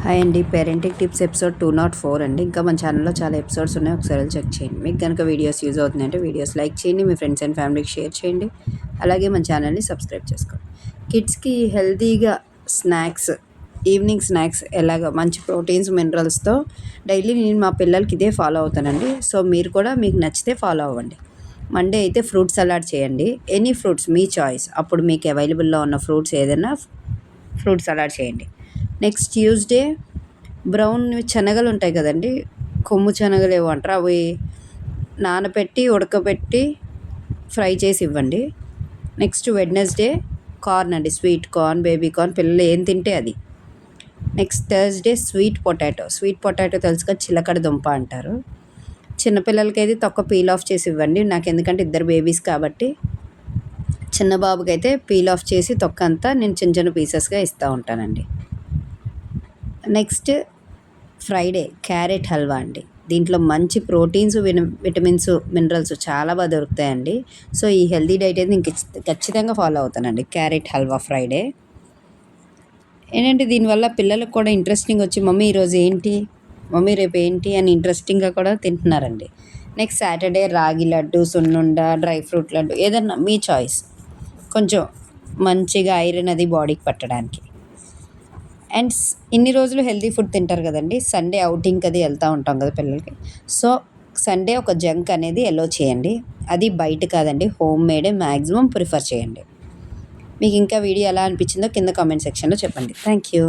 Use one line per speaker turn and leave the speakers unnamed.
Hi అండి, parenting tips episode 204 అండి. ఇంకా మన ఛానల్లో చాలా ఎపిసోడ్స్ ఉన్నాయి, ఒకసారి చెక్ చేయండి. మీకు కనుక వీడియోస్ యూజ్ అవుతున్నాయంటే వీడియోస్ లైక్ చేయండి, మీ ఫ్రెండ్స్ అండ్ ఫ్యామిలీకి షేర్ చేయండి. అలాగే మన ఛానల్ని సబ్స్క్రైబ్ చేసుకోండి. కిడ్స్కి హెల్తీగా స్నాక్స్, ఈవినింగ్ స్నాక్స్ ఎలాగో మంచి ప్రోటీన్స్ మినరల్స్తో డైలీ నేను మా పిల్లలకి ఇదే ఫాలో అవుతానండి. సో మీరు కూడా మీకు నచ్చితే ఫాలో అవ్వండి. మండే అయితే ఫ్రూట్ సలాడ్ చేయండి. ఎనీ ఫ్రూట్స్ మీ చాయిస్, అప్పుడు మీకు అవైలబుల్లో ఉన్న ఫ్రూట్స్ ఏదైనా ఫ్రూట్ సలాడ్ చేయండి. నెక్స్ట్ ట్యూస్డే బ్రౌన్ శనగలు ఉంటాయి కదండి, కొమ్ము శనగలు ఏవో అంటారు, అవి నానబెట్టి ఉడకబెట్టి ఫ్రై చేసి ఇవ్వండి. నెక్స్ట్ వెడ్నెస్డే కార్న్ అండి, స్వీట్ కార్న్, బేబీ కార్న్, పిల్లలు ఏం తింటే అది. నెక్స్ట్ థర్స్డే స్వీట్ పొటాటో తెలుసుగా, చిలకడ దుంప అంటారు. చిన్నపిల్లలకి అయితే తొక్క పీల్ ఆఫ్ చేసి ఇవ్వండి. నాకు ఎందుకంటే ఇద్దరు బేబీస్ కాబట్టి చిన్న బాబుకి అయితే పీల్ ఆఫ్ చేసి తొక్క అంతా నేను చిన్న చిన్న పీసెస్గా ఇస్తూ ఉంటానండి. నెక్స్ట్ ఫ్రైడే క్యారెట్ హల్వా అండి. దీంట్లో మంచి ప్రోటీన్స్, విటమిన్స్, మినరల్స్ చాలా బాగా దొరుకుతాయండి. సో ఈ హెల్తీ డైట్ అయితే ఇంక ఖచ్చితంగా ఫాలో అవుతానండి. క్యారెట్ హల్వా ఫ్రైడే ఏంటంటే దీనివల్ల పిల్లలకు కూడా ఇంట్రెస్టింగ్ వచ్చి మమ్మీ ఈరోజు ఏంటి, మమ్మీ రేపు ఏంటి అని ఇంట్రెస్టింగ్గా కూడా తింటున్నారండి. నెక్స్ట్ సాటర్డే రాగి లడ్డు, సున్నుండ, డ్రై ఫ్రూట్ లడ్డు, ఏదన్నా మీ చాయిస్. కొంచెం మంచిగా ఐరన్ అది బాడీకి పట్టడానికి. అండ్ ఇన్ని రోజులు హెల్తీ ఫుడ్ తింటారు కదండి, సండే అవుటింగ్కి అది వెళ్తూ ఉంటాం కదా పిల్లలకి. సో సండే ఒక జంక్ అనేది ఎలో చేయండి. అది బయట కాదండి, హోమ్ మేడే మ్యాక్సిమం ప్రిఫర్ చేయండి. మీకు ఇంకా వీడియో ఎలా అనిపించిందో కింద కామెంట్ సెక్షన్లో చెప్పండి. Thank you.